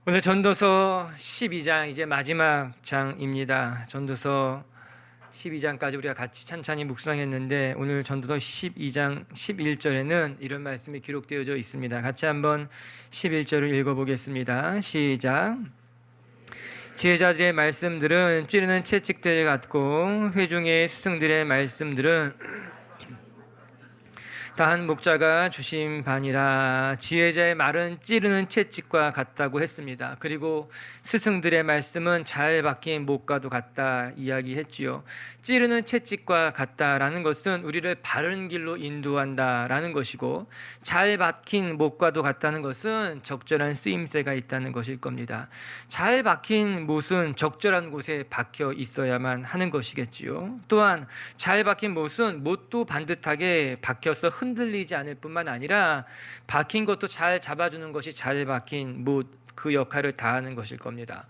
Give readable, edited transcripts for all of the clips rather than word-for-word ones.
오늘 전도서 12장 이제 마지막 장입니다. 전도서 12장까지 우리가 같이 찬찬히 묵상했는데 오늘 전도서 12장 11절에는 이런 말씀이 기록되어져 있습니다. 같이 한번 11절을 읽어보겠습니다. 시작. 지혜자들의 말씀들은 찌르는 채찍들 같고 회중의 스승들의 말씀들은 다한 목자가 주신 바니라. 지혜자의 말은 찌르는 채찍과 같다고 했습니다. 그리고 스승들의 말씀은 잘 박힌 목과도 같다 이야기했지요. 찌르는 채찍과 같다라는 것은 우리를 바른 길로 인도한다라는 것이고, 잘 박힌 목과도 같다는 것은 적절한 쓰임새가 있다는 것일 겁니다. 잘 박힌 못은 적절한 곳에 박혀 있어야만 하는 것이겠지요. 또한 잘 박힌 못은 못도 반듯하게 박혀서 흔들리지 않을 뿐만 아니라 박힌 것도 잘 잡아주는 것이 잘 박힌 못, 그 역할을 다하는 것일 겁니다.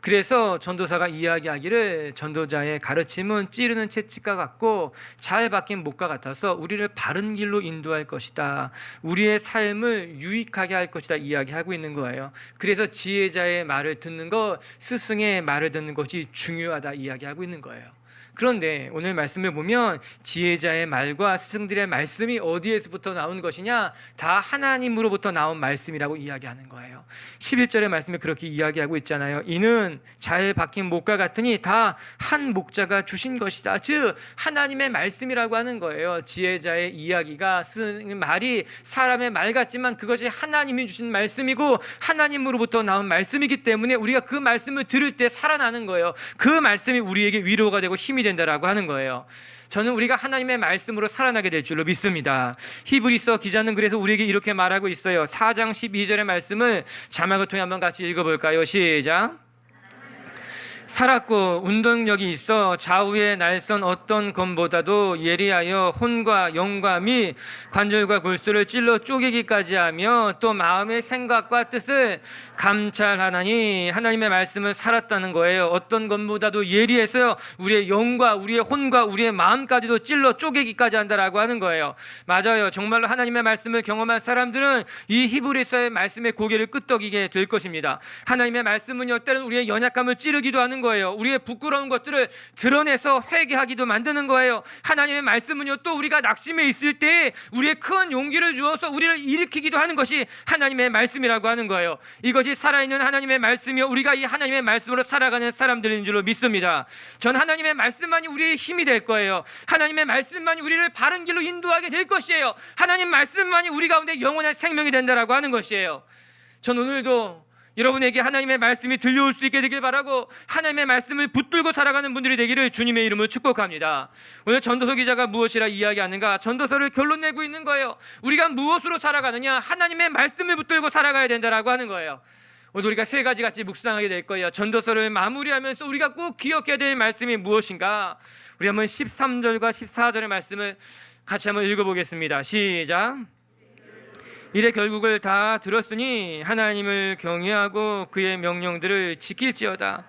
그래서 전도사가 이야기하기를 전도자의 가르침은 찌르는 채찍과 같고 잘 박힌 목과 같아서 우리를 바른 길로 인도할 것이다, 우리의 삶을 유익하게 할 것이다 이야기하고 있는 거예요. 그래서 지혜자의 말을 듣는 것, 스승의 말을 듣는 것이 중요하다 이야기하고 있는 거예요. 그런데 오늘 말씀을 보면 지혜자의 말과 스승들의 말씀이 어디에서부터 나온 것이냐? 다 하나님으로부터 나온 말씀이라고 이야기하는 거예요. 11절의 말씀에 그렇게 이야기하고 있잖아요. 이는 잘 박힌 목과 같으니 다 한 목자가 주신 것이다. 즉 하나님의 말씀이라고 하는 거예요. 지혜자의 이야기가, 스승의 말이 사람의 말 같지만 그것이 하나님이 주신 말씀이고 하나님으로부터 나온 말씀이기 때문에 우리가 그 말씀을 들을 때 살아나는 거예요. 그 말씀이 우리에게 위로가 되고 힘이 된다라고 하는 거예요. 저는 우리가 하나님의 말씀으로 살아나게 될 줄로 믿습니다. 히브리서 기자는 그래서 우리에게 이렇게 말하고 있어요. 4장 12절의 말씀을 자막을 통해 한번 같이 읽어볼까요? 시작. 살았고 운동력이 있어 좌우의 날선 어떤 검보다도 예리하여 혼과 영과 및 관절과 골수를 찔러 쪼개기까지 하며 또 마음의 생각과 뜻을 감찰하나니, 하나님의 말씀을 살았다는 거예요. 어떤 검보다도 예리해서요, 우리의 영과 우리의 혼과 우리의 마음까지도 찔러 쪼개기까지 한다라고 하는 거예요. 맞아요. 정말로 하나님의 말씀을 경험한 사람들은 이 히브리서의 말씀에 고개를 끄덕이게 될 것입니다. 하나님의 말씀은요, 때로는 우리의 연약함을 찌르기도 하는 거예요. 우리의 부끄러운 것들을 드러내서 회개하기도 만드는 거예요. 하나님의 말씀은요, 또 우리가 낙심해 있을 때 우리의 큰 용기를 주어서 우리를 일으키기도 하는 것이 하나님의 말씀이라고 하는 거예요. 이것이 살아있는 하나님의 말씀이요, 우리가 이 하나님의 말씀으로 살아가는 사람들인 줄로 믿습니다. 전 하나님의 말씀만이 우리의 힘이 될 거예요. 하나님의 말씀만이 우리를 바른 길로 인도하게 될 것이에요. 하나님 말씀만이 우리 가운데 영원한 생명이 된다라고 하는 것이에요. 전 오늘도 여러분에게 하나님의 말씀이 들려올 수 있게 되길 바라고 하나님의 말씀을 붙들고 살아가는 분들이 되기를 주님의 이름으로 축복합니다. 오늘 전도서 기자가 무엇이라 이야기하는가? 전도서를 결론 내고 있는 거예요. 우리가 무엇으로 살아가느냐? 하나님의 말씀을 붙들고 살아가야 된다라고 하는 거예요. 오늘 우리가 세 가지 같이 묵상하게 될 거예요. 전도서를 마무리하면서 우리가 꼭 기억해야 될 말씀이 무엇인가? 우리 한번 13절과 14절의 말씀을 같이 한번 읽어보겠습니다. 시작. 이래 결국을 다 들었으니 하나님을 경외하고 그의 명령들을 지킬지어다.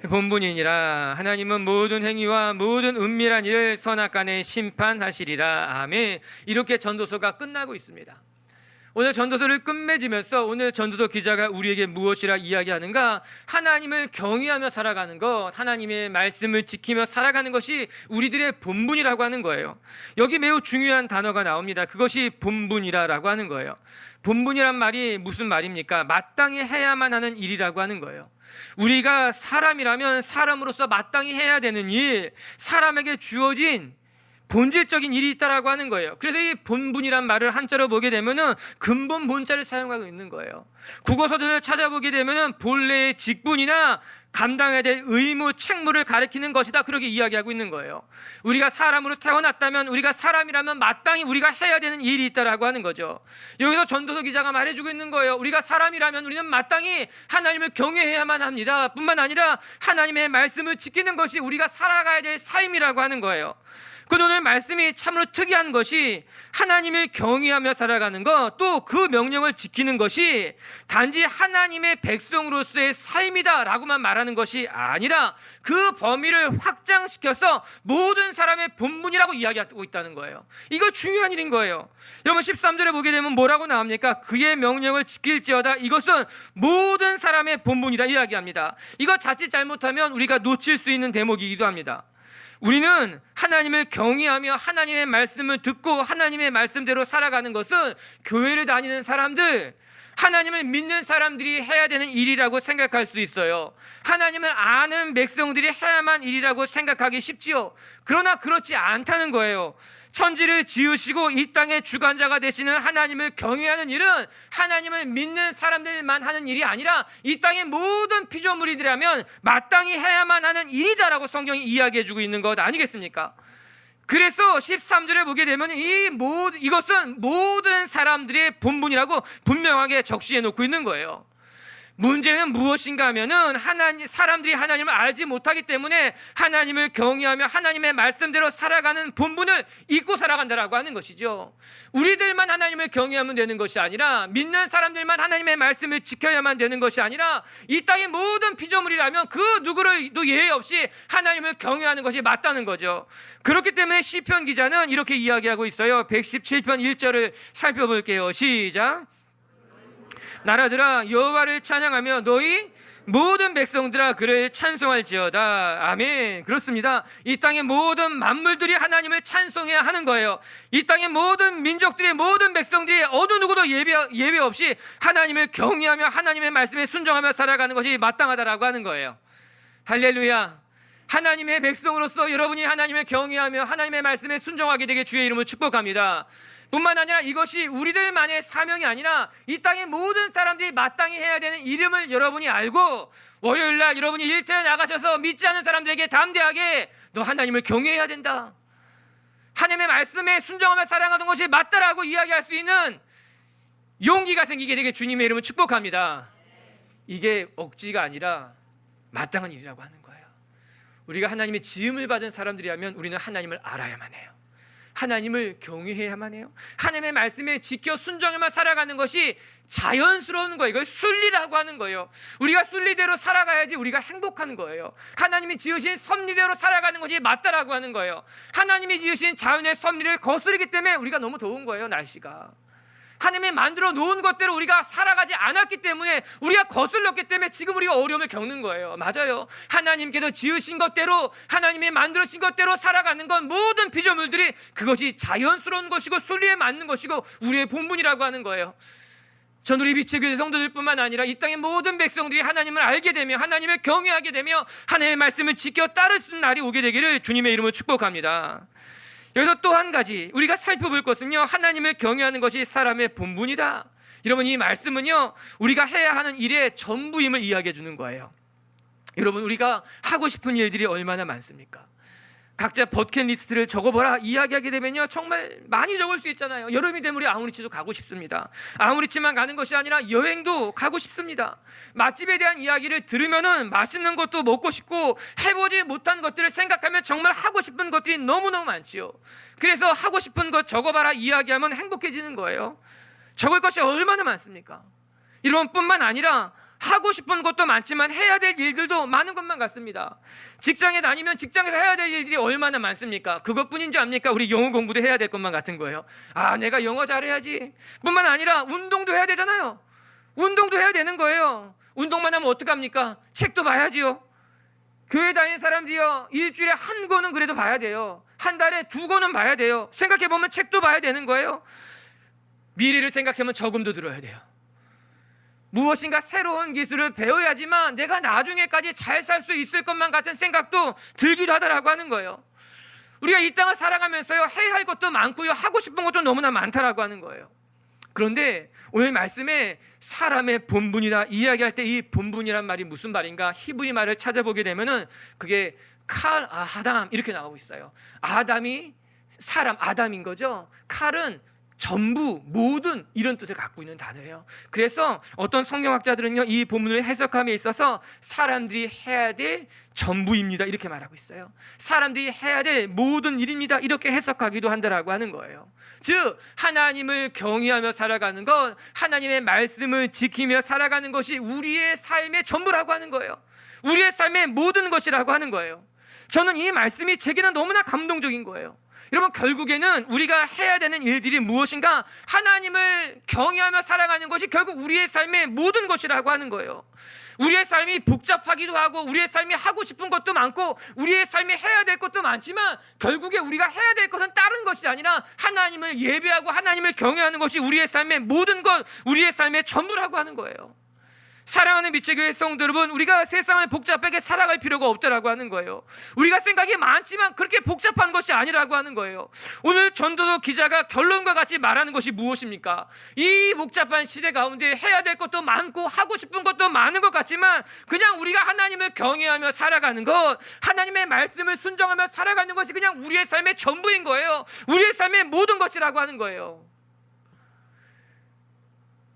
본분이니라. 하나님은 모든 행위와 모든 은밀한 일을 선악간에 심판하시리라. 아멘. 이렇게 전도서가 끝나고 있습니다. 오늘 전도서를 끝맺으면서 오늘 전도서 기자가 우리에게 무엇이라 이야기하는가? 하나님을 경외하며 살아가는 것, 하나님의 말씀을 지키며 살아가는 것이 우리들의 본분이라고 하는 거예요. 여기 매우 중요한 단어가 나옵니다. 그것이 본분이라고 하는 거예요. 본분이란 말이 무슨 말입니까? 마땅히 해야만 하는 일이라고 하는 거예요. 우리가 사람이라면 사람으로서 마땅히 해야 되는 일, 사람에게 주어진 본질적인 일이 있다라고 하는 거예요. 그래서 이 본분이란 말을 한자로 보게 되면은 근본 본자를 사용하고 있는 거예요. 국어서전을 찾아보게 되면은 본래의 직분이나 감당해야 될 의무, 책무를 가리키는 것이다, 그렇게 이야기하고 있는 거예요. 우리가 사람으로 태어났다면, 우리가 사람이라면 마땅히 우리가 해야 되는 일이 있다라고 하는 거죠. 여기서 전도서 기자가 말해주고 있는 거예요. 우리가 사람이라면 우리는 마땅히 하나님을 경외해야만 합니다. 뿐만 아니라 하나님의 말씀을 지키는 것이 우리가 살아가야 될 삶이라고 하는 거예요. 그런데 오늘 말씀이 참으로 특이한 것이 하나님을 경외하며 살아가는 것, 또 그 명령을 지키는 것이 단지 하나님의 백성으로서의 삶이다라고만 말하는 것이 아니라 그 범위를 확장시켜서 모든 사람의 본분이라고 이야기하고 있다는 거예요. 이거 중요한 일인 거예요. 여러분 13절에 보게 되면 뭐라고 나옵니까? 그의 명령을 지킬지어다. 이것은 모든 사람의 본분이다 이야기합니다. 이거 자칫 잘못하면 우리가 놓칠 수 있는 대목이기도 합니다. 우리는 하나님을 경외하며 하나님의 말씀을 듣고 하나님의 말씀대로 살아가는 것은 교회를 다니는 사람들, 하나님을 믿는 사람들이 해야 되는 일이라고 생각할 수 있어요. 하나님을 아는 백성들이 해야만 일이라고 생각하기 쉽지요. 그러나 그렇지 않다는 거예요. 천지를 지으시고 이 땅의 주관자가 되시는 하나님을 경외하는 일은 하나님을 믿는 사람들만 하는 일이 아니라 이 땅의 모든 피조물이라면 마땅히 해야만 하는 일이다라고 성경이 이야기해주고 있는 것 아니겠습니까? 그래서 13절에 보게 되면 이것은 모든 사람들의 본분이라고 분명하게 적시해 놓고 있는 거예요. 문제는 무엇인가 하면은 사람들이 하나님을 알지 못하기 때문에 하나님을 경외하며 하나님의 말씀대로 살아가는 본분을 잊고 살아간다라고 하는 것이죠. 우리들만 하나님을 경외하면 되는 것이 아니라 믿는 사람들만 하나님의 말씀을 지켜야만 되는 것이 아니라 이 땅의 모든 피조물이라면 그 누구도 예외 없이 하나님을 경외하는 것이 맞다는 거죠. 그렇기 때문에 시편 기자는 이렇게 이야기하고 있어요. 117편 1절을 살펴볼게요. 시작. 나라들아 여호와를 찬양하며 너희 모든 백성들아 그를 찬송할지어다. 아멘. 그렇습니다. 이 땅의 모든 만물들이 하나님을 찬송해야 하는 거예요. 이 땅의 모든 민족들이, 모든 백성들이 어느 누구도 예외 없이 하나님을 경외하며 하나님의 말씀에 순종하며 살아가는 것이 마땅하다라고 하는 거예요. 할렐루야. 하나님의 백성으로서 여러분이 하나님을 경외하며 하나님의 말씀에 순종하게 되게 주의 이름을 축복합니다. 뿐만 아니라 이것이 우리들만의 사명이 아니라 이 땅의 모든 사람들이 마땅히 해야 되는 이름을 여러분이 알고 월요일날 여러분이 일터에 나가셔서 믿지 않는 사람들에게 담대하게 너 하나님을 경외해야 된다, 하나님의 말씀에 순종하며 살아가는 것이 맞다라고 이야기할 수 있는 용기가 생기게 되게 주님의 이름을 축복합니다. 이게 억지가 아니라 마땅한 일이라고 하는 거예요. 우리가 하나님의 지음을 받은 사람들이라면 우리는 하나님을 알아야만 해요. 하나님을 경외해야만 해요. 하나님의 말씀에 지켜 순종해만 살아가는 것이 자연스러운 거예요. 이걸 순리라고 하는 거예요. 우리가 순리대로 살아가야지 우리가 행복한 거예요. 하나님이 지으신 섭리대로 살아가는 것이 맞다라고 하는 거예요. 하나님이 지으신 자연의 섭리를 거스르기 때문에 우리가 너무 더운 거예요. 날씨가 하나님이 만들어 놓은 것대로 우리가 살아가지 않았기 때문에, 우리가 거슬렀기 때문에 지금 우리가 어려움을 겪는 거예요. 맞아요. 하나님께서 지으신 것대로, 하나님이 만들어진 것대로 살아가는 건 모든 피조물들이 그것이 자연스러운 것이고 순리에 맞는 것이고 우리의 본분이라고 하는 거예요. 전 우리 빛의 교회 성도들뿐만 아니라 이 땅의 모든 백성들이 하나님을 알게 되며 하나님을 경외하게 되며 하나님의 말씀을 지켜 따르는 날이 오게 되기를 주님의 이름으로 축복합니다. 여기서 또 한 가지 우리가 살펴볼 것은요, 하나님을 경외하는 것이 사람의 본분이다. 여러분, 이 말씀은요 우리가 해야 하는 일의 전부임을 이야기해 주는 거예요. 여러분, 우리가 하고 싶은 일들이 얼마나 많습니까? 각자 버킷리스트를 적어보라 이야기하게 되면요 정말 많이 적을 수 있잖아요. 여름이 되면 우리 아우리치도 가고 싶습니다. 아우리치만 가는 것이 아니라 여행도 가고 싶습니다. 맛집에 대한 이야기를 들으면은 맛있는 것도 먹고 싶고, 해보지 못한 것들을 생각하면 정말 하고 싶은 것들이 너무너무 많지요. 그래서 하고 싶은 것 적어봐라 이야기하면 행복해지는 거예요. 적을 것이 얼마나 많습니까? 이런 뿐만 아니라 하고 싶은 것도 많지만 해야 될 일들도 많은 것만 같습니다. 직장에 다니면 직장에서 해야 될 일들이 얼마나 많습니까? 그것뿐인지 압니까? 우리 영어 공부도 해야 될 것만 같은 거예요. 아, 내가 영어 잘해야지. 뿐만 아니라 운동도 해야 되잖아요. 운동도 해야 되는 거예요. 운동만 하면 어떡합니까? 책도 봐야지요. 교회 다니는 사람들이요, 일주일에 한 권은 그래도 봐야 돼요. 한 달에 2권은 봐야 돼요. 생각해보면 책도 봐야 되는 거예요. 미래를 생각하면 저금도 들어야 돼요. 무엇인가 새로운 기술을 배워야지만 내가 나중에까지 잘 살 수 있을 것만 같은 생각도 들기도 하다라고 하는 거예요. 우리가 이 땅을 살아가면서요 해야 할 것도 많고요, 하고 싶은 것도 너무나 많다라고 하는 거예요. 그런데 오늘 말씀에 사람의 본분이다 이야기할 때 이 본분이란 말이 무슨 말인가, 히브리 말을 찾아보게 되면은 그게 칼 아담 이렇게 나오고 있어요. 아담이 사람, 아담인 거죠. 칼은 전부, 모든 이런 뜻을 갖고 있는 단어예요. 그래서 어떤 성경학자들은요, 이 본문을 해석함에 있어서 사람들이 해야 될 전부입니다 이렇게 말하고 있어요. 사람들이 해야 될 모든 일입니다 이렇게 해석하기도 한다라고 하는 거예요. 즉 하나님을 경외하며 살아가는 것, 하나님의 말씀을 지키며 살아가는 것이 우리의 삶의 전부라고 하는 거예요. 우리의 삶의 모든 것이라고 하는 거예요. 저는 이 말씀이 제게는 너무나 감동적인 거예요. 여러분, 결국에는 우리가 해야 되는 일들이 무엇인가? 하나님을 경외하며 살아가는 것이 결국 우리의 삶의 모든 것이라고 하는 거예요. 우리의 삶이 복잡하기도 하고 우리의 삶이 하고 싶은 것도 많고 우리의 삶이 해야 될 것도 많지만 결국에 우리가 해야 될 것은 다른 것이 아니라 하나님을 예배하고 하나님을 경외하는 것이 우리의 삶의 모든 것, 우리의 삶의 전부라고 하는 거예요. 사랑하는 미체교회 성도 여러분, 우리가 세상을 복잡하게 살아갈 필요가 없다라고 하는 거예요. 우리가 생각이 많지만 그렇게 복잡한 것이 아니라고 하는 거예요. 오늘 전도서 기자가 결론과 같이 말하는 것이 무엇입니까? 이 복잡한 시대 가운데 해야 될 것도 많고 하고 싶은 것도 많은 것 같지만 그냥 우리가 하나님을 경외하며 살아가는 것, 하나님의 말씀을 순종하며 살아가는 것이 그냥 우리의 삶의 전부인 거예요. 우리의 삶의 모든 것이라고 하는 거예요.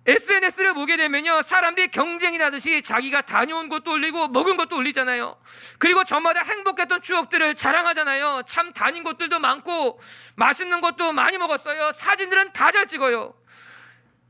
SNS를 보게 되면요, 사람들이 경쟁이 나듯이 자기가 다녀온 것도 올리고 먹은 것도 올리잖아요. 그리고 저마다 행복했던 추억들을 자랑하잖아요. 참 다닌 곳들도 많고 맛있는 것도 많이 먹었어요. 사진들은 다 잘 찍어요.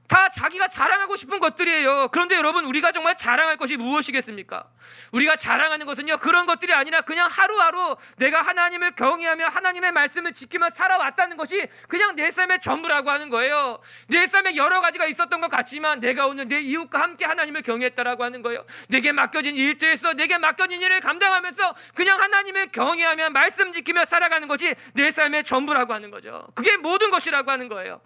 다 자기가 자랑하고 싶은 것들이에요. 그런데 여러분, 우리가 정말 자랑할 것이 무엇이겠습니까? 우리가 자랑하는 것은요, 그런 것들이 아니라 그냥 하루하루 내가 하나님을 경외하며 하나님의 말씀을 지키며 살아왔다는 것이 그냥 내 삶의 전부라고 하는 거예요. 내 삶에 여러 가지가 있었던 것 같지만 내가 오늘 내 이웃과 함께 하나님을 경외했다라고 하는 거예요. 내게 맡겨진 일터에서 내게 맡겨진 일을 감당하면서 그냥 하나님을 경외하며 말씀 지키며 살아가는 것이 내 삶의 전부라고 하는 거죠. 그게 모든 것이라고 하는 거예요.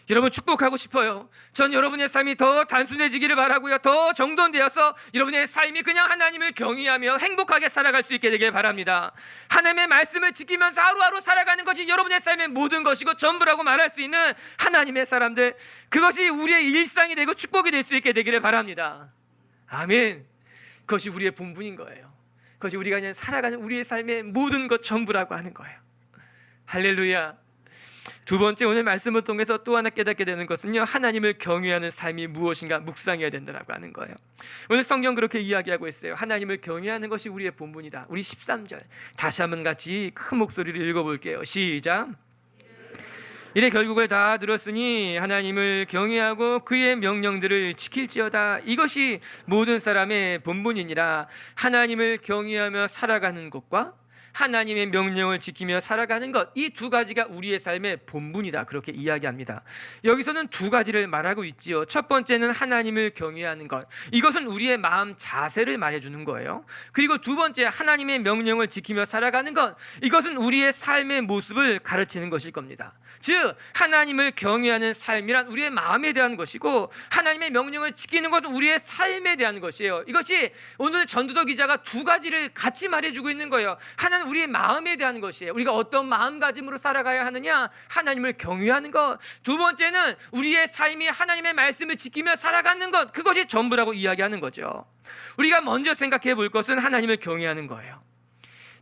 여러분, 축복하고 싶어요. 전 여러분의 삶이 더 단순해지기를 바라고요. 더 정돈되어서 여러분의 삶이 그냥 하나님을 경외하며 행복하게 살아갈 수 있게 되길 바랍니다. 하나님의 말씀을 지키면서 하루하루 살아가는 것이 여러분의 삶의 모든 것이고 전부라고 말할 수 있는 하나님의 사람들, 그것이 우리의 일상이 되고 축복이 될 수 있게 되기를 바랍니다. 아멘. 그것이 우리의 본분인 거예요. 그것이 우리가 그냥 살아가는 우리의 삶의 모든 것 전부라고 하는 거예요. 할렐루야. 두 번째, 오늘 말씀을 통해서 또 하나 깨닫게 되는 것은요, 하나님을 경외하는 삶이 무엇인가 묵상해야 된다고 하는 거예요. 오늘 성경 그렇게 이야기하고 있어요. 하나님을 경외하는 것이 우리의 본분이다. 우리 13절 다시 한번 같이 큰 목소리로 읽어볼게요. 시작. 이래 결국을 다 들었으니 하나님을 경외하고 그의 명령들을 지킬지어다. 이것이 모든 사람의 본분이니라. 하나님을 경외하며 살아가는 것과 하나님의 명령을 지키며 살아가는 것, 이 두 가지가 우리의 삶의 본분이다, 그렇게 이야기합니다. 여기서는 두 가지를 말하고 있지요. 첫 번째는 하나님을 경외하는 것, 이것은 우리의 마음 자세를 말해주는 거예요. 그리고 두 번째, 하나님의 명령을 지키며 살아가는 것, 이것은 우리의 삶의 모습을 가르치는 것일 겁니다. 즉 하나님을 경외하는 삶이란 우리의 마음에 대한 것이고 하나님의 명령을 지키는 것은 우리의 삶에 대한 것이에요. 이것이 오늘 전도서 기자가 두 가지를 같이 말해주고 있는 거예요. 하나는 우리의 마음에 대한 것이에요. 우리가 어떤 마음가짐으로 살아가야 하느냐, 하나님을 경외하는 것. 두 번째는 우리의 삶이 하나님의 말씀을 지키며 살아가는 것, 그것이 전부라고 이야기하는 거죠. 우리가 먼저 생각해 볼 것은 하나님을 경외하는 거예요.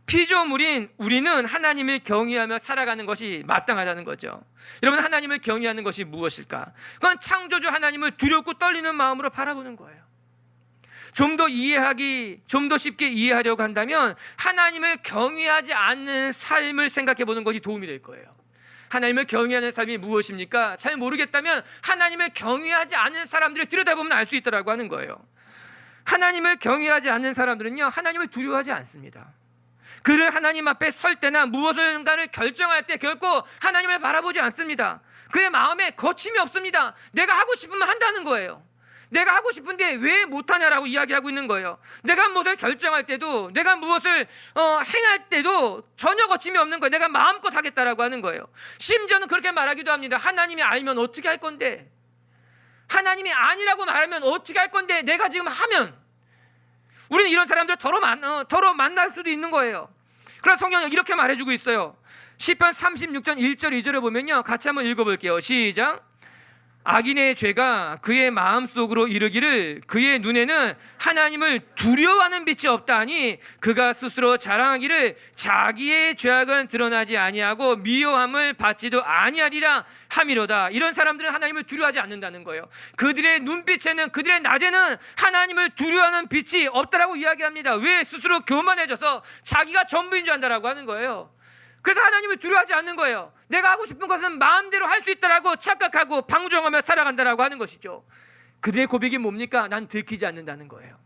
피조물인 우리는 하나님을 경외하며 살아가는 것이 마땅하다는 거죠. 여러분, 하나님을 경외하는 것이 무엇일까? 그건 창조주 하나님을 두렵고 떨리는 마음으로 바라보는 거예요. 좀 더 쉽게 이해하려고 한다면 하나님을 경외하지 않는 삶을 생각해 보는 것이 도움이 될 거예요. 하나님을 경외하는 삶이 무엇입니까? 잘 모르겠다면 하나님을 경외하지 않는 사람들을 들여다보면 알 수 있다고 하는 거예요. 하나님을 경외하지 않는 사람들은요, 하나님을 두려워하지 않습니다. 그를 하나님 앞에 설 때나 무엇인가를 결정할 때 결코 하나님을 바라보지 않습니다. 그의 마음에 거침이 없습니다. 내가 하고 싶으면 한다는 거예요. 내가 하고 싶은데 왜 못하냐라고 이야기하고 있는 거예요. 내가 무엇을 결정할 때도, 내가 무엇을 행할 때도 전혀 거침이 없는 거예요. 내가 마음껏 하겠다라고 하는 거예요. 심지어는 그렇게 말하기도 합니다. 하나님이 알면 어떻게 할 건데, 하나님이 아니라고 말하면 어떻게 할 건데, 내가 지금 하면. 우리는 이런 사람들 더러 만날 수도 있는 거예요. 그래서 성경은 이렇게 말해주고 있어요. 시편 36편 1절 2절을 보면요, 같이 한번 읽어볼게요. 시작. 악인의 죄가 그의 마음속으로 이르기를 그의 눈에는 하나님을 두려워하는 빛이 없다니 그가 스스로 자랑하기를 자기의 죄악은 드러나지 아니하고 미워함을 받지도 아니하리라 함이로다. 이런 사람들은 하나님을 두려워하지 않는다는 거예요. 그들의 눈빛에는, 그들의 낮에는 하나님을 두려워하는 빛이 없다라고 이야기합니다. 왜? 스스로 교만해져서 자기가 전부인 줄 안다라고 하는 거예요. 그래서 하나님을 두려워하지 않는 거예요. 내가 하고 싶은 것은 마음대로 할 수 있다라고 착각하고 방종하며 살아간다라고 하는 것이죠. 그들의 고백이 뭡니까? 난 들키지 않는다는 거예요.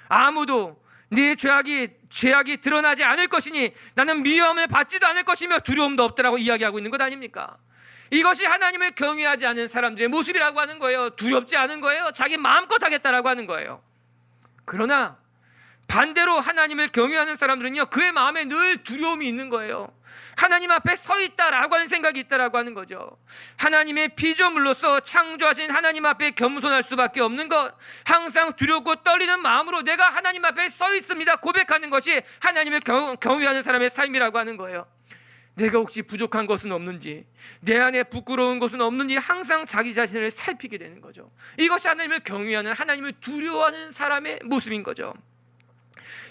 아무도 네 죄악이 드러나지 않을 것이니 나는 미워함을 받지도 않을 것이며 두려움도 없다라고 이야기하고 있는 것 아닙니까? 이것이 하나님을 경외하지 않은 사람들의 모습이라고 하는 거예요. 두렵지 않은 거예요. 자기 마음껏 하겠다라고 하는 거예요. 그러나 반대로 하나님을 경외하는 사람들은요, 그의 마음에 늘 두려움이 있는 거예요. 하나님 앞에 서 있다라고 하는 생각이 있다라고 하는 거죠. 하나님의 피조물로서 창조하신 하나님 앞에 겸손할 수밖에 없는 것, 항상 두렵고 떨리는 마음으로 내가 하나님 앞에 서 있습니다 고백하는 것이 하나님을 경외하는 사람의 삶이라고 하는 거예요. 내가 혹시 부족한 것은 없는지, 내 안에 부끄러운 것은 없는지 항상 자기 자신을 살피게 되는 거죠. 이것이 하나님을 경외하는, 하나님을 두려워하는 사람의 모습인 거죠.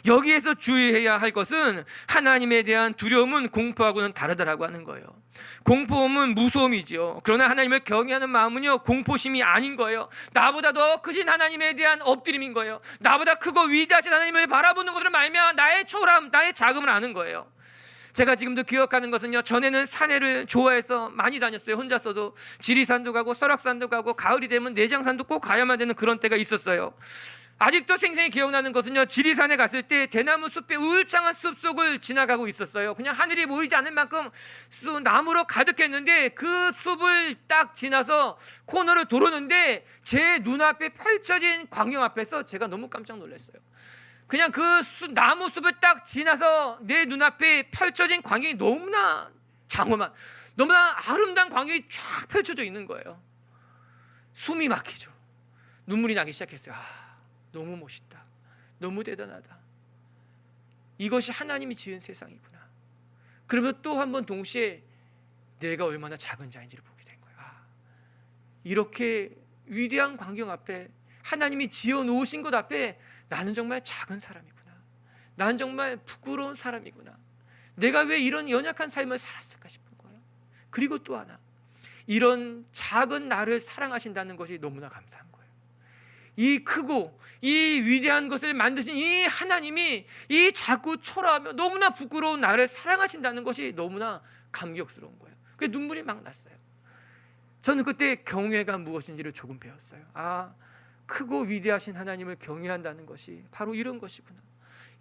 여기에서 주의해야 할 것은 하나님에 대한 두려움은 공포하고는 다르다라고 하는 거예요. 공포음은 무서움이지요. 그러나 하나님을 경외하는 마음은요, 공포심이 아닌 거예요. 나보다 더 크신 하나님에 대한 엎드림인 거예요. 나보다 크고 위대하신 하나님을 바라보는 것으로 말미암아 나의 초라함, 나의 작음을 아는 거예요. 제가 지금도 기억하는 것은요, 전에는 산에를 좋아해서 많이 다녔어요. 혼자서도 지리산도 가고 설악산도 가고 가을이 되면 내장산도 꼭 가야만 되는 그런 때가 있었어요. 아직도 생생히 기억나는 것은요, 지리산에 갔을 때 대나무 숲의 울창한 숲속을 지나가고 있었어요. 그냥 하늘이 보이지 않을 만큼 나무로 가득했는데 그 숲을 딱 지나서 코너를 도르는데 제 눈앞에 펼쳐진 광경 앞에서 제가 너무 깜짝 놀랐어요. 그냥 그 나무 숲을 딱 지나서 내 눈앞에 펼쳐진 광경이 너무나 장엄한, 너무나 아름다운 광경이 쫙 펼쳐져 있는 거예요. 숨이 막히죠. 눈물이 나기 시작했어요. 너무 멋있다. 너무 대단하다. 이것이 하나님이 지은 세상이구나. 그러면 또 한 번 동시에 내가 얼마나 작은 자인지를 보게 된 거야. 이렇게 위대한 광경 앞에, 하나님이 지어 놓으신 것 앞에 나는 정말 작은 사람이구나. 나는 정말 부끄러운 사람이구나. 내가 왜 이런 연약한 삶을 살았을까 싶은 거예요. 그리고 또 하나, 이런 작은 나를 사랑하신다는 것이 너무나 감사한 거예요. 이 크고 이 위대한 것을 만드신 이 하나님이 이 작고 초라하며 너무나 부끄러운 나를 사랑하신다는 것이 너무나 감격스러운 거예요. 그래서 눈물이 막 났어요. 저는 그때 경외가 무엇인지를 조금 배웠어요. 크고 위대하신 하나님을 경외한다는 것이 바로 이런 것이구나.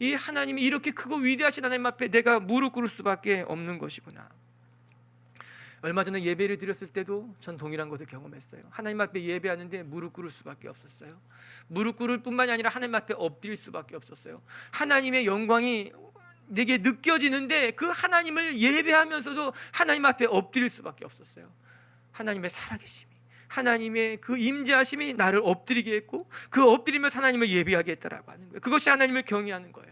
이 하나님이 이렇게 크고 위대하신 하나님 앞에 내가 무릎 꿇을 수밖에 없는 것이구나. 얼마 전에 예배를 드렸을 때도 전 동일한 것을 경험했어요. 하나님 앞에 예배하는데 무릎 꿇을 수밖에 없었어요. 무릎 꿇을 뿐만이 아니라 하나님 앞에 엎드릴 수밖에 없었어요. 하나님의 영광이 내게 느껴지는데 그 하나님을 예배하면서도 하나님 앞에 엎드릴 수밖에 없었어요. 하나님의 살아계심이, 하나님의 그 임재하심이 나를 엎드리게 했고, 그 엎드리면서 하나님을 예배하게 했다라고 하는 거예요. 그것이 하나님을 경외하는 거예요.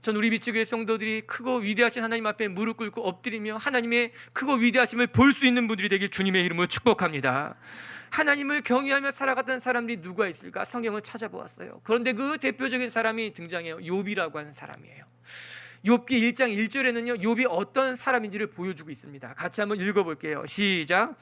전 우리 비치교회 성도들이 크고 위대하신 하나님 앞에 무릎 꿇고 엎드리며 하나님의 크고 위대하심을 볼 수 있는 분들이 되길 주님의 이름으로 축복합니다. 하나님을 경외하며 살아갔던 사람들이 누가 있을까? 성경을 찾아보았어요. 그런데 그 대표적인 사람이 등장해요. 욥이라고 하는 사람이에요. 욥기 1장 1절에는요, 욥이 어떤 사람인지를 보여주고 있습니다. 같이 한번 읽어볼게요. 시작.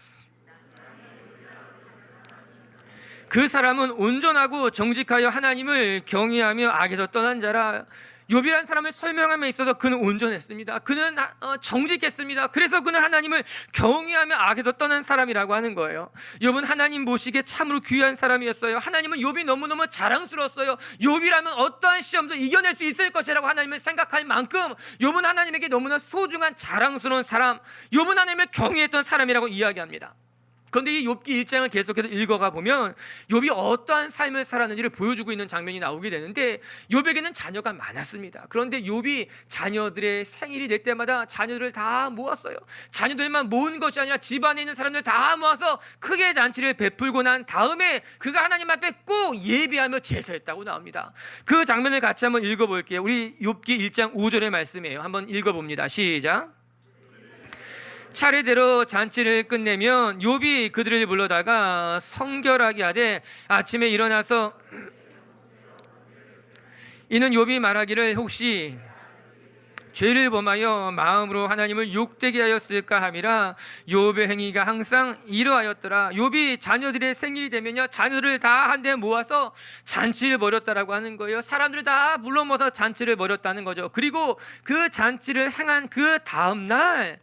그 사람은 온전하고 정직하여 하나님을 경외하며 악에서 떠난 자라. 욥이라는 사람을 설명함에 있어서 그는 온전했습니다. 그는 정직했습니다. 그래서 그는 하나님을 경외하며 악에서 떠난 사람이라고 하는 거예요. 욥은 하나님 보시기에 참으로 귀한 사람이었어요. 하나님은 욥이 너무너무 자랑스러웠어요. 욥이라면 어떠한 시험도 이겨낼 수 있을 것이라고 하나님을 생각할 만큼 욥은 하나님에게 너무나 소중한 자랑스러운 사람, 욥은 하나님을 경외했던 사람이라고 이야기합니다. 그런데 이 욥기 1장을 계속해서 읽어가 보면 욥이 어떠한 삶을 살았는지를 보여주고 있는 장면이 나오게 되는데, 욥에게는 자녀가 많았습니다. 그런데 욥이 자녀들의 생일이 될 때마다 자녀들을 다 모았어요. 자녀들만 모은 것이 아니라 집안에 있는 사람들 다 모아서 크게 잔치를 베풀고 난 다음에 그가 하나님 앞에 꼭 예배하며 제사했다고 나옵니다. 그 장면을 같이 한번 읽어볼게요. 우리 욥기 1장 5절의 말씀이에요. 한번 읽어봅니다. 시작. 차례대로 잔치를 끝내면 욥이 그들을 불러다가 성결하게 하되 아침에 일어나서 이는 욥이 말하기를 혹시 죄를 범하여 마음으로 하나님을 욕되게 하였을까 함이라. 욥의 행위가 항상 이러하였더라. 욥이 자녀들의 생일이 되면요, 자녀들을 다 한데 모아서 잔치를 벌였다라고 하는 거예요. 사람들이 다 불러 모아서 잔치를 벌였다는 거죠. 그리고 그 잔치를 행한 그 다음 날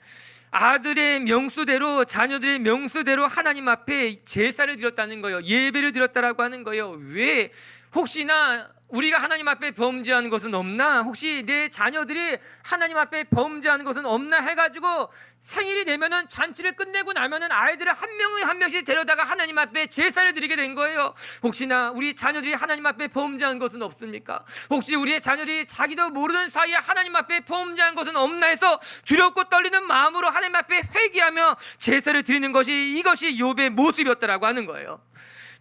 아들의 명수대로, 자녀들의 명수대로 하나님 앞에 제사를 드렸다는 거예요. 예배를 드렸다라고 하는 거예요. 왜? 혹시나 우리가 하나님 앞에 범죄한 것은 없나? 혹시 내 자녀들이 하나님 앞에 범죄한 것은 없나 해가지고 생일이 되면은 잔치를 끝내고 나면은 아이들을 한 명씩 한 명씩 데려다가 하나님 앞에 제사를 드리게 된 거예요. 혹시나 우리 자녀들이 하나님 앞에 범죄한 것은 없습니까? 혹시 우리의 자녀들이 자기도 모르는 사이에 하나님 앞에 범죄한 것은 없나 해서 두렵고 떨리는 마음으로 하나님 앞에 회개하며 제사를 드리는 것이, 이것이 욥의 모습이었다라고 하는 거예요.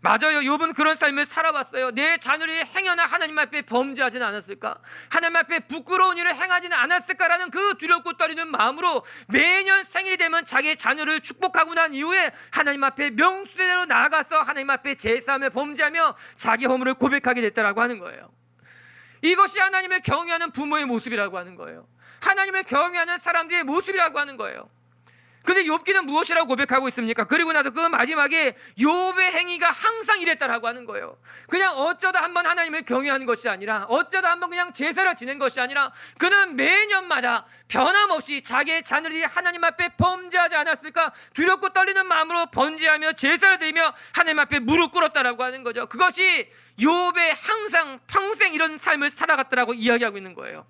맞아요. 욥은 그런 삶을 살아봤어요. 내 자녀들이 행여나 하나님 앞에 범죄하지는 않았을까? 하나님 앞에 부끄러운 일을 행하지는 않았을까라는 그 두렵고 떨리는 마음으로 매년 생일이 되면 자기의 자녀를 축복하고 난 이후에 하나님 앞에 명수대로 나아가서 하나님 앞에 제사하며 범죄하며 자기 허물을 고백하게 됐다라고 하는 거예요. 이것이 하나님을 경외하는 부모의 모습이라고 하는 거예요. 하나님을 경외하는 사람들의 모습이라고 하는 거예요. 근데 욥기는 무엇이라고 고백하고 있습니까? 그리고 나서 그 마지막에 욥의 행위가 항상 이랬다라고 하는 거예요. 그냥 어쩌다 한번 하나님을 경외하는 것이 아니라, 어쩌다 한번 그냥 제사를 지낸 것이 아니라, 그는 매년마다 변함없이 자기의 자녀들이 하나님 앞에 범죄하지 않았을까 두렵고 떨리는 마음으로 번제하며 제사를 드리며 하나님 앞에 무릎 꿇었다라고 하는 거죠. 그것이 욥의 항상 평생 이런 삶을 살아갔다라고 이야기하고 있는 거예요.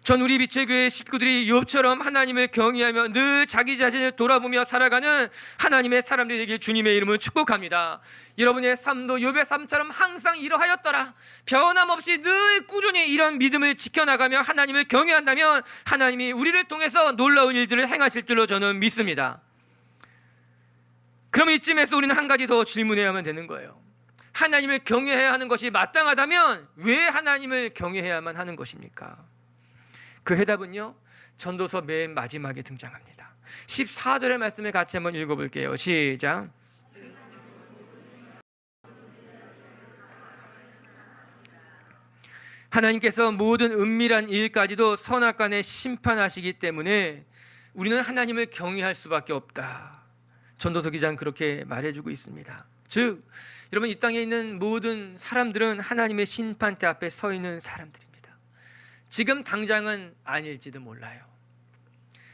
전 우리 빛의교회 식구들이 욥처럼 하나님을 경외하며 늘 자기 자신을 돌아보며 살아가는 하나님의 사람들이 되길 주님의 이름으로 축복합니다. 여러분의 삶도 욥의 삶처럼 항상 이러하였더라, 변함없이 늘 꾸준히 이런 믿음을 지켜나가며 하나님을 경외한다면 하나님이 우리를 통해서 놀라운 일들을 행하실 줄로 저는 믿습니다. 그럼 이쯤에서 우리는 한 가지 더 질문해야만 되는 거예요. 하나님을 경외해야 하는 것이 마땅하다면 왜 하나님을 경외해야만 하는 것입니까? 그 해답은요, 전도서 맨 마지막에 등장합니다. 14절의 말씀을 같이 한번 읽어볼게요. 시작. 하나님께서 모든 은밀한 일까지도 선악간에 심판하시기 때문에 우리는 하나님을 경외할 수밖에 없다. 전도서 기자는 그렇게 말해주고 있습니다. 즉, 여러분, 이 땅에 있는 모든 사람들은 하나님의 심판대 앞에 서 있는 사람들입니다. 지금 당장은 아닐지도 몰라요.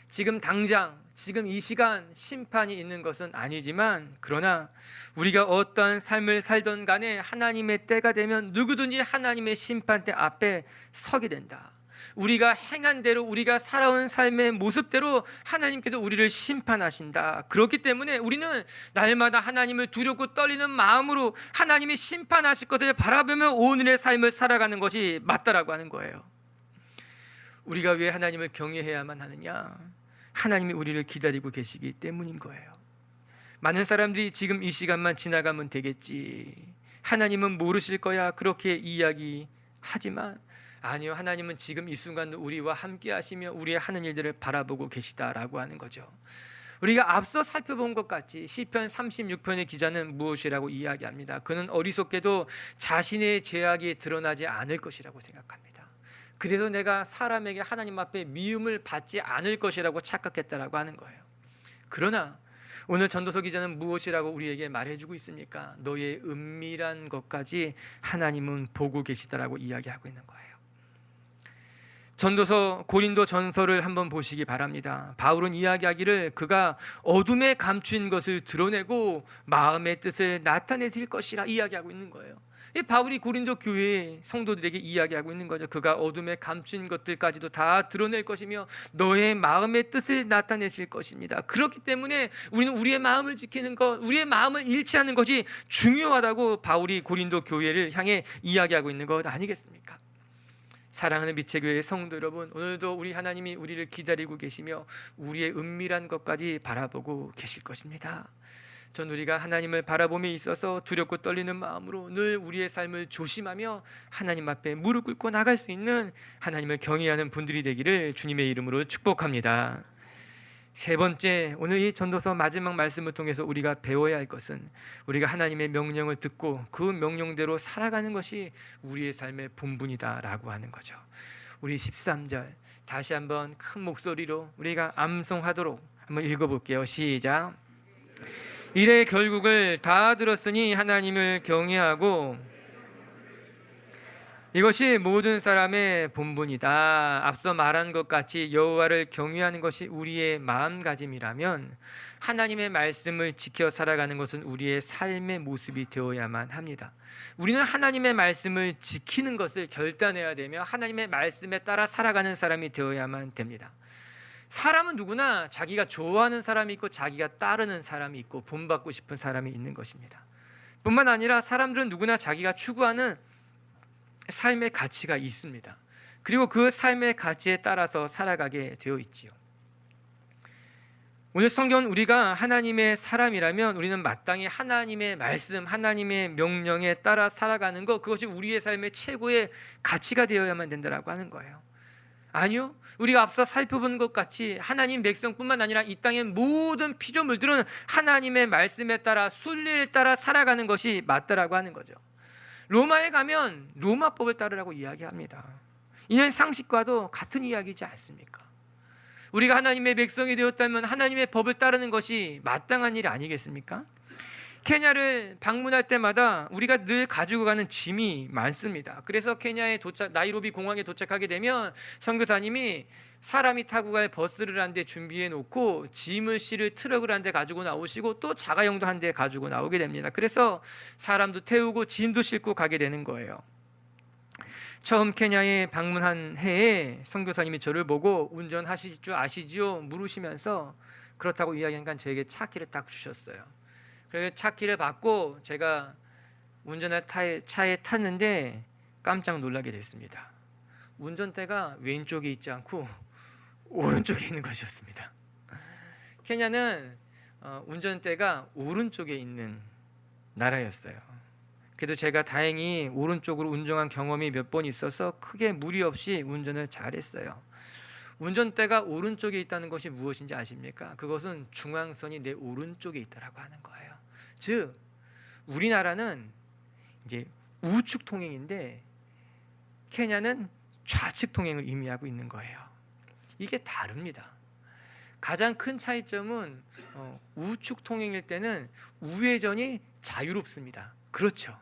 지금 당장, 지금 이 시간 심판이 있는 것은 아니지만, 그러나 우리가 어떠한 삶을 살던 간에 하나님의 때가 되면 누구든지 하나님의 심판대 앞에 서게 된다. 우리가 행한 대로, 우리가 살아온 삶의 모습대로 하나님께서 우리를 심판하신다. 그렇기 때문에 우리는 날마다 하나님을 두렵고 떨리는 마음으로 하나님이 심판하실 것을 바라보며 오늘의 삶을 살아가는 것이 맞다라고 하는 거예요. 우리가 왜 하나님을 경외해야만 하느냐? 하나님이 우리를 기다리고 계시기 때문인 거예요. 많은 사람들이 지금 이 시간만 지나가면 되겠지, 하나님은 모르실 거야, 그렇게 이야기하지만 아니요, 하나님은 지금 이 순간도 우리와 함께 하시며 우리의 하는 일들을 바라보고 계시다라고 하는 거죠. 우리가 앞서 살펴본 것 같이 시편 36편의 기자는 무엇이라고 이야기합니다. 그는 어리석게도 자신의 죄악이 드러나지 않을 것이라고 생각합니다. 그래서 내가 사람에게 하나님 앞에 미움을 받지 않을 것이라고 착각했다라고 하는 거예요. 그러나 오늘 전도서 기자는 무엇이라고 우리에게 말해주고 있습니까? 너의 은밀한 것까지 하나님은 보고 계시다라고 이야기하고 있는 거예요. 전도서 고린도 전서를 한번 보시기 바랍니다. 바울은 이야기하기를 그가 어둠에 감춘 것을 드러내고 마음의 뜻을 나타내실 것이라 이야기하고 있는 거예요. 바울이 고린도 교회 성도들에게 이야기하고 있는 거죠. 그가 어둠에 감춘 것들까지도 다 드러낼 것이며 너의 마음의 뜻을 나타내실 것입니다. 그렇기 때문에 우리는 우리의 마음을 지키는 것, 우리의 마음을 잃지 않는 것이 중요하다고 바울이 고린도 교회를 향해 이야기하고 있는 것 아니겠습니까? 사랑하는 빛의교회 성도 여러분, 오늘도 우리 하나님이 우리를 기다리고 계시며 우리의 은밀한 것까지 바라보고 계실 것입니다. 전 우리가 하나님을 바라봄에 있어서 두렵고 떨리는 마음으로 늘 우리의 삶을 조심하며 하나님 앞에 무릎 꿇고 나갈 수 있는 하나님을 경외하는 분들이 되기를 주님의 이름으로 축복합니다. 세 번째, 오늘 이 전도서 마지막 말씀을 통해서 우리가 배워야 할 것은 우리가 하나님의 명령을 듣고 그 명령대로 살아가는 것이 우리의 삶의 본분이다라고 하는 거죠. 우리 13절 다시 한번 큰 목소리로 우리가 암송하도록 한번 읽어볼게요. 시작. 이래 결국을 다 들었으니 하나님을 경외하고 이것이 모든 사람의 본분이다. 앞서 말한 것 같이 여호와를 경외하는 것이 우리의 마음가짐이라면 하나님의 말씀을 지켜 살아가는 것은 우리의 삶의 모습이 되어야만 합니다. 우리는 하나님의 말씀을 지키는 것을 결단해야 되며 하나님의 말씀에 따라 살아가는 사람이 되어야만 됩니다. 사람은 누구나 자기가 좋아하는 사람이 있고 자기가 따르는 사람이 있고 본받고 싶은 사람이 있는 것입니다. 뿐만 아니라 사람들은 누구나 자기가 추구하는 삶의 가치가 있습니다. 그리고 그 삶의 가치에 따라서 살아가게 되어 있지요. 오늘 성경은 우리가 하나님의 사람이라면 우리는 마땅히 하나님의 말씀, 하나님의 명령에 따라 살아가는 것, 그것이 우리의 삶의 최고의 가치가 되어야만 된다고 하는 거예요. 아니요, 우리가 앞서 살펴본 것 같이 하나님 백성뿐만 아니라 이 땅의 모든 피조물들은 하나님의 말씀에 따라 순리를 따라 살아가는 것이 맞다라고 하는 거죠. 로마에 가면 로마법을 따르라고 이야기합니다. 이는 상식과도 같은 이야기지 않습니까? 우리가 하나님의 백성이 되었다면 하나님의 법을 따르는 것이 마땅한 일이 아니겠습니까? 케냐를 방문할 때마다 우리가 늘 가지고 가는 짐이 많습니다. 그래서 케냐에 나이로비 공항에 도착하게 되면 선교사님이 사람이 타고 갈 버스를 한 대 준비해 놓고 짐을 실을 트럭을 한 대 가지고 나오시고 또 자가용도 한 대 가지고 나오게 됩니다. 그래서 사람도 태우고 짐도 싣고 가게 되는 거예요. 처음 케냐에 방문한 해에 선교사님이 저를 보고 운전하실 줄 아시지요? 물으시면서 그렇다고 이야기하니까 저에게 차키를 딱 주셨어요. 그래서 차키를 받고 제가 운전할 차에 탔는데 깜짝 놀라게 됐습니다. 운전대가 왼쪽에 있지 않고 오른쪽에 있는 것이었습니다. 케냐는 운전대가 오른쪽에 있는 나라였어요. 그래도 제가 다행히 오른쪽으로 운전한 경험이 몇 번 있어서 크게 무리 없이 운전을 잘했어요. 운전대가 오른쪽에 있다는 것이 무엇인지 아십니까? 그것은 중앙선이 내 오른쪽에 있다라고 하는 거예요. 즉 우리나라는 이제 우측 통행인데 케냐는 좌측 통행을 의미하고 있는 거예요. 이게 다릅니다. 가장 큰 차이점은 우측 통행일 때는 우회전이 자유롭습니다. 그렇죠.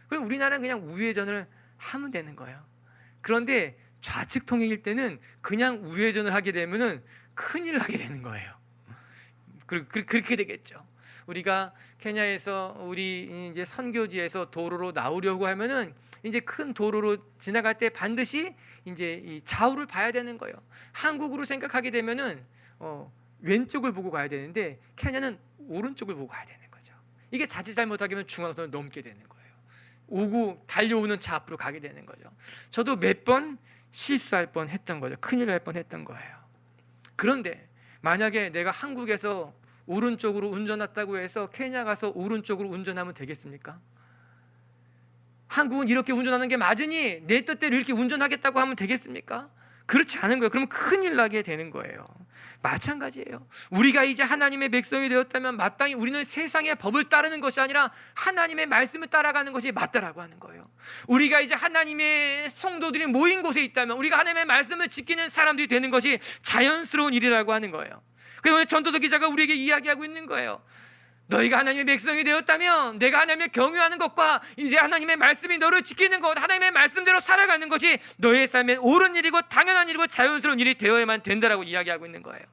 그럼 우리나라는 그냥 우회전을 하면 되는 거예요. 그런데 좌측 통행일 때는 그냥 우회전을 하게 되면은 큰일을 하게 되는 거예요. 그렇게 되겠죠. 우리가 케냐에서 우리 이제 선교지에서 도로로 나오려고 하면은 이제 큰 도로로 지나갈 때 반드시 이제 이 좌우를 봐야 되는 거예요. 한국으로 생각하게 되면은 왼쪽을 보고 가야 되는데 케냐는 오른쪽을 보고 가야 되는 거죠. 이게 자칫 잘못하게 되면 중앙선을 넘게 되는 거예요. 달려오는 차 앞으로 가게 되는 거죠. 저도 몇 번 실수할 뻔했던 거죠. 큰일 날 뻔했던 거예요. 그런데 만약에 내가 한국에서 오른쪽으로 운전했다고 해서 케냐 가서 오른쪽으로 운전하면 되겠습니까? 한국은 이렇게 운전하는 게 맞으니 내 뜻대로 이렇게 운전하겠다고 하면 되겠습니까? 그렇지 않은 거예요. 그러면 큰일 나게 되는 거예요. 마찬가지예요. 우리가 이제 하나님의 백성이 되었다면 마땅히 우리는 세상의 법을 따르는 것이 아니라 하나님의 말씀을 따라가는 것이 맞다라고 하는 거예요. 우리가 이제 하나님의 성도들이 모인 곳에 있다면 우리가 하나님의 말씀을 지키는 사람들이 되는 것이 자연스러운 일이라고 하는 거예요. 그래서 오늘 전도서 기자가 우리에게 이야기하고 있는 거예요. 너희가 하나님의 백성이 되었다면 내가 하나님을 경외하는 것과 이제 하나님의 말씀이 너를 지키는 것, 하나님의 말씀대로 살아가는 것이 너의 삶에 옳은 일이고 당연한 일이고 자연스러운 일이 되어야만 된다라고 이야기하고 있는 거예요.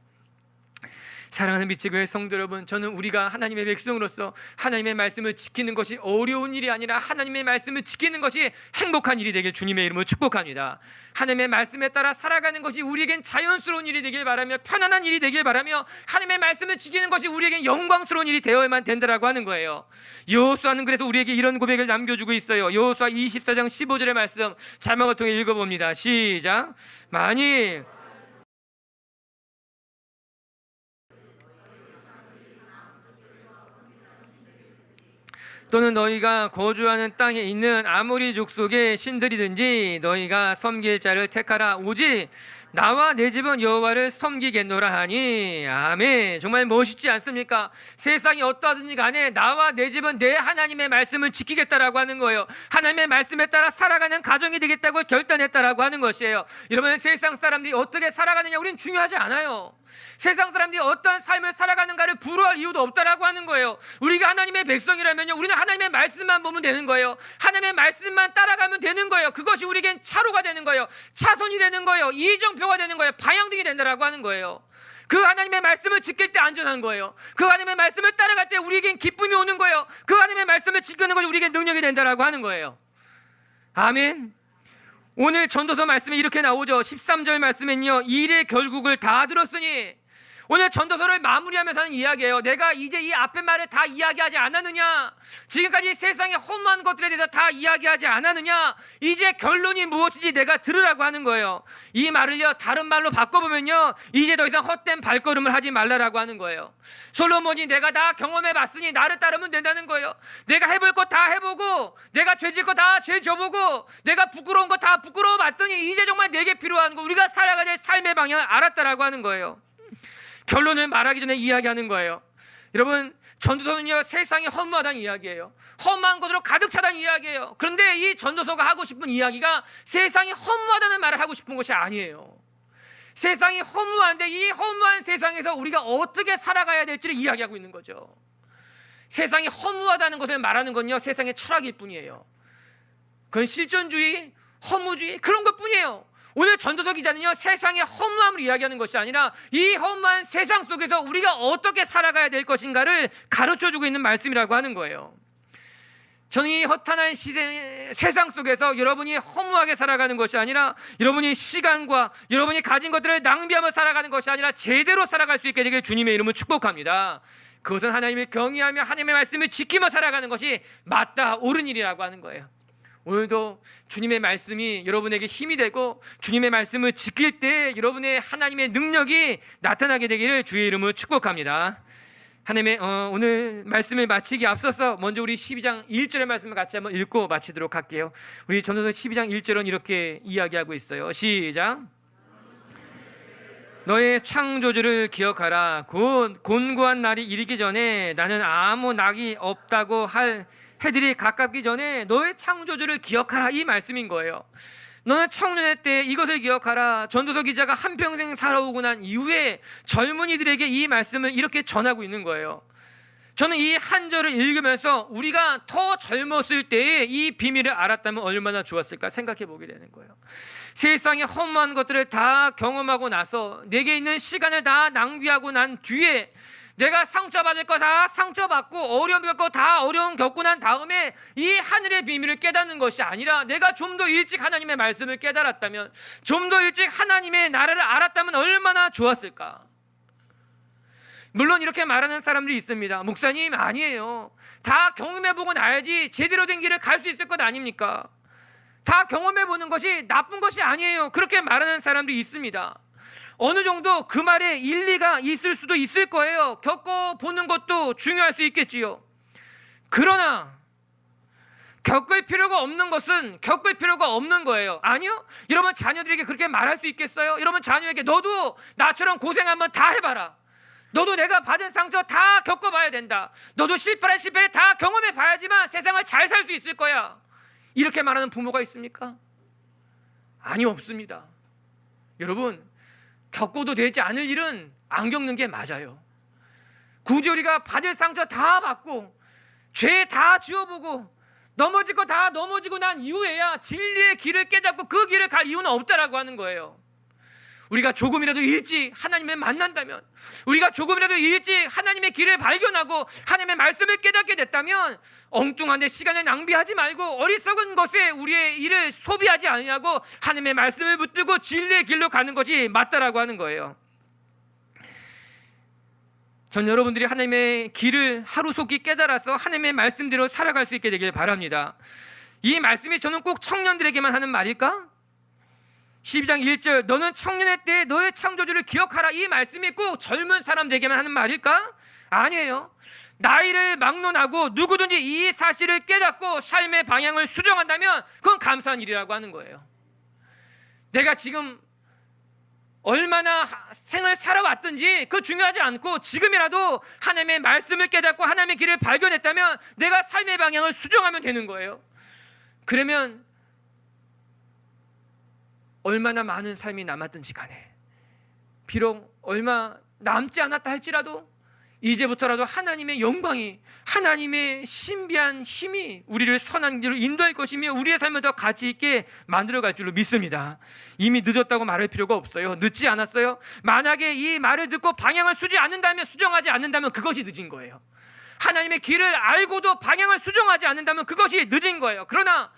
사랑하는 미치교회 성도 여러분, 저는 우리가 하나님의 백성으로서 하나님의 말씀을 지키는 것이 어려운 일이 아니라 하나님의 말씀을 지키는 것이 행복한 일이 되길 주님의 이름으로 축복합니다. 하나님의 말씀에 따라 살아가는 것이 우리에겐 자연스러운 일이 되길 바라며 편안한 일이 되길 바라며 하나님의 말씀을 지키는 것이 우리에겐 영광스러운 일이 되어야만 된다라고 하는 거예요. 여호수아는 그래서 우리에게 이런 고백을 남겨주고 있어요. 여호수아 24장 15절의 말씀 자막을 통해 읽어봅니다. 시작. 만일 또는 너희가 거주하는 땅에 있는 아모리 족속의 신들이든지 너희가 섬길 자를 택하라. 오직 나와 내 집은 여호와를 섬기겠노라 하니. 아멘. 정말 멋있지 않습니까? 세상이 어떠하든지 간에 나와 내 집은 내 하나님의 말씀을 지키겠다라고 하는 거예요. 하나님의 말씀에 따라 살아가는 가정이 되겠다고 결단했다라고 하는 것이에요. 여러분, 세상 사람들이 어떻게 살아가느냐 우리는 중요하지 않아요. 세상 사람들이 어떤 삶을 살아가는가를 부러워할 이유도 없다라고 하는 거예요. 우리가 하나님의 백성이라면요, 우리는 하나님의 말씀만 보면 되는 거예요. 하나님의 말씀만 따라가면 되는 거예요. 그것이 우리에겐 차로가 되는 거예요. 차선이 되는 거예요. 이정표가 되는 거예요. 방향등이 된다라고 하는 거예요. 그 하나님의 말씀을 지킬 때 안전한 거예요. 그 하나님의 말씀을 따라갈 때 우리에겐 기쁨이 오는 거예요. 그 하나님의 말씀을 지키는 것이 우리에겐 능력이 된다라고 하는 거예요. 아멘. 오늘 전도서 말씀에 이렇게 나오죠. 13절 말씀엔요, 일의 결국을 다 들었으니. 오늘 전도서를 마무리하면서 하는 이야기예요. 내가 이제 이 앞에 말을 다 이야기하지 않았느냐? 지금까지 세상의 허무한 것들에 대해서 다 이야기하지 않았느냐? 이제 결론이 무엇인지 내가 들으라고 하는 거예요. 이 말을요, 다른 말로 바꿔보면요, 이제 더 이상 헛된 발걸음을 하지 말라라고 하는 거예요. 솔로몬이 내가 다 경험해봤으니 나를 따르면 된다는 거예요. 내가 해볼 거 다 해보고, 내가 죄질 거 다 죄져보고, 내가 부끄러운 거 다 부끄러워봤더니 이제 정말 내게 필요한 거, 우리가 살아가야 될 삶의 방향을 알았다라고 하는 거예요. 결론을 말하기 전에 이야기하는 거예요. 여러분, 전도서는요, 세상이 허무하다는 이야기예요. 허무한 것으로 가득 차다는 이야기예요. 그런데 이 전도서가 하고 싶은 이야기가 세상이 허무하다는 말을 하고 싶은 것이 아니에요. 세상이 허무한데 이 허무한 세상에서 우리가 어떻게 살아가야 될지를 이야기하고 있는 거죠. 세상이 허무하다는 것을 말하는 건요, 세상의 철학일 뿐이에요. 그건 실존주의, 허무주의, 그런 것 뿐이에요. 오늘 전도서 기자는요, 세상의 허무함을 이야기하는 것이 아니라 이 허무한 세상 속에서 우리가 어떻게 살아가야 될 것인가를 가르쳐주고 있는 말씀이라고 하는 거예요. 저는 이 허탄한 세상 속에서 여러분이 허무하게 살아가는 것이 아니라, 여러분이 시간과 여러분이 가진 것들을 낭비하며 살아가는 것이 아니라 제대로 살아갈 수 있게 되길 주님의 이름으로 축복합니다. 그것은 하나님을 경외하며 하나님의 말씀을 지키며 살아가는 것이 맞다, 옳은 일이라고 하는 거예요. 오늘도 주님의 말씀이 여러분에게 힘이 되고 주님의 말씀을 지킬 때 여러분의 하나님의 능력이 나타나게 되기를 주의 이름으로 축복합니다. 하나님의 오늘 말씀을 마치기 앞서서 먼저 우리 12장 1절의 말씀을 같이 한번 읽고 마치도록 할게요. 우리 전도서 12장 1절은 이렇게 이야기하고 있어요. 시작. 너의 창조주를 기억하라. 곧 곤고한 날이 이르기 전에 나는 아무 낙이 없다고 할 해들이 가깝기 전에 너의 창조주를 기억하라, 이 말씀인 거예요. 너는 청년의 때 이것을 기억하라. 전도서 기자가 한평생 살아오고 난 이후에 젊은이들에게 이 말씀을 이렇게 전하고 있는 거예요. 저는 이 한 절을 읽으면서 우리가 더 젊었을 때에 이 비밀을 알았다면 얼마나 좋았을까 생각해 보게 되는 거예요. 세상의 허무한 것들을 다 경험하고 나서 내게 있는 시간을 다 낭비하고 난 뒤에 내가 상처받을 거 다 상처받고 어려움 겪을 거 다 어려움 겪고 난 다음에 이 하늘의 비밀을 깨닫는 것이 아니라 내가 좀 더 일찍 하나님의 말씀을 깨달았다면, 좀 더 일찍 하나님의 나라를 알았다면 얼마나 좋았을까. 물론 이렇게 말하는 사람들이 있습니다. 목사님, 아니에요. 다 경험해보고 나야지 제대로 된 길을 갈 수 있을 것 아닙니까? 다 경험해보는 것이 나쁜 것이 아니에요. 그렇게 말하는 사람들이 있습니다. 어느 정도 그 말에 일리가 있을 수도 있을 거예요. 겪어보는 것도 중요할 수 있겠지요. 그러나 겪을 필요가 없는 것은 겪을 필요가 없는 거예요. 아니요? 여러분 자녀들에게 그렇게 말할 수 있겠어요? 여러분 자녀에게 너도 나처럼 고생 한번 다 해봐라. 너도 내가 받은 상처 다 겪어봐야 된다. 너도 실패를 다 경험해 봐야지만 세상을 잘 살 수 있을 거야. 이렇게 말하는 부모가 있습니까? 아니, 없습니다. 여러분, 겪어도 되지 않을 일은 안 겪는 게 맞아요. 굳이 우리가 받을 상처 다 받고 죄 다 지어보고 넘어질 거 다 넘어지고 난 이후에야 진리의 길을 깨닫고 그 길을 갈 이유는 없다라고 하는 거예요. 우리가 조금이라도 일찍 하나님을 만난다면, 우리가 조금이라도 일찍 하나님의 길을 발견하고 하나님의 말씀을 깨닫게 됐다면 엉뚱한 데 시간을 낭비하지 말고 어리석은 것에 우리의 일을 소비하지 않으려고 하나님의 말씀을 붙들고 진리의 길로 가는 것이 맞다라고 하는 거예요. 전 여러분들이 하나님의 길을 하루속히 깨달아서 하나님의 말씀대로 살아갈 수 있게 되길 바랍니다. 이 말씀이 저는 꼭 청년들에게만 하는 말일까? 12장 1절 너는 청년의 때에 너의 창조주를 기억하라, 이 말씀이 꼭 젊은 사람들에게만 하는 말일까? 아니에요. 나이를 막론하고 누구든지 이 사실을 깨닫고 삶의 방향을 수정한다면 그건 감사한 일이라고 하는 거예요. 내가 지금 얼마나 생을 살아왔든지 그 중요하지 않고 지금이라도 하나님의 말씀을 깨닫고 하나님의 길을 발견했다면 내가 삶의 방향을 수정하면 되는 거예요. 그러면 얼마나 많은 삶이 남았든지 간에, 비록 얼마 남지 않았다 할지라도 이제부터라도 하나님의 영광이, 하나님의 신비한 힘이 우리를 선한 길로 인도할 것이며 우리의 삶을 더 가치 있게 만들어갈 줄로 믿습니다. 이미 늦었다고 말할 필요가 없어요. 늦지 않았어요. 만약에 이 말을 듣고 방향을 수정하지 않는다면 그것이 늦은 거예요. 하나님의 길을 알고도 방향을 수정하지 않는다면 그것이 늦은 거예요. 그러나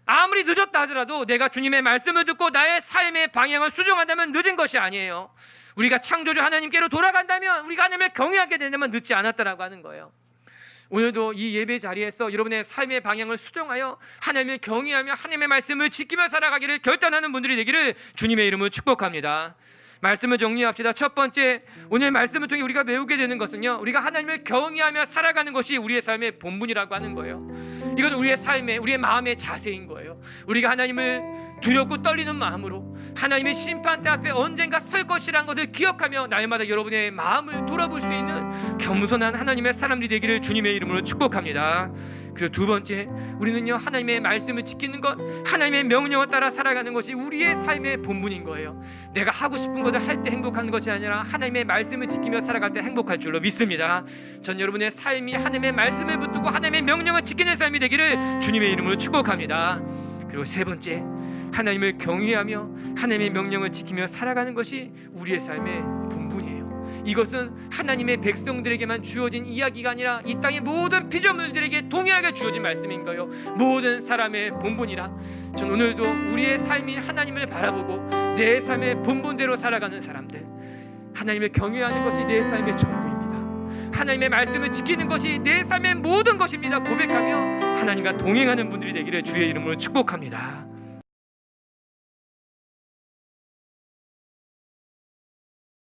아무리 늦었다 하더라도 내가 주님의 말씀을 듣고 나의 삶의 방향을 수정한다면 늦은 것이 아니에요. 우리가 창조주 하나님께로 돌아간다면, 우리가 하나님을 경외하게 된다면 늦지 않았다라고 하는 거예요. 오늘도 이 예배 자리에서 여러분의 삶의 방향을 수정하여 하나님을 경외하며 하나님의 말씀을 지키며 살아가기를 결단하는 분들이 되기를 주님의 이름으로 축복합니다. 말씀을 정리합시다. 첫 번째, 오늘 말씀을 통해 우리가 배우게 되는 것은요, 우리가 하나님을 경외하며 살아가는 것이 우리의 삶의 본분이라고 하는 거예요. 이건 우리의 삶의, 우리의 마음의 자세인 거예요. 우리가 하나님을 두렵고 떨리는 마음으로 하나님의 심판대 앞에 언젠가 설 것이라는 것을 기억하며 날마다 여러분의 마음을 돌아볼 수 있는 겸손한 하나님의 사람들이 되기를 주님의 이름으로 축복합니다. 그리고 두 번째, 우리는요, 하나님의 말씀을 지키는 것, 하나님의 명령을 따라 살아가는 것이 우리의 삶의 본분인 거예요. 내가 하고 싶은 것을 할 때 행복한 것이 아니라 하나님의 말씀을 지키며 살아갈 때 행복할 줄로 믿습니다. 전 여러분의 삶이 하나님의 말씀을 붙들고 하나님의 명령을 지키는 삶이 되기를 주님의 이름으로 축복합니다. 그리고 세 번째, 하나님을 경외하며 하나님의 명령을 지키며 살아가는 것이 우리의 삶의 본분이에요. 이것은 하나님의 백성들에게만 주어진 이야기가 아니라 이 땅의 모든 피조물들에게 동일하게 주어진 말씀인 거예요. 모든 사람의 본분이라. 전 오늘도 우리의 삶이 하나님을 바라보고 내 삶의 본분대로 살아가는 사람들, 하나님을 경외하는 것이 내 삶의 전부입니다. 하나님의 말씀을 지키는 것이 내 삶의 모든 것입니다. 고백하며 하나님과 동행하는 분들이 되기를 주의 이름으로 축복합니다.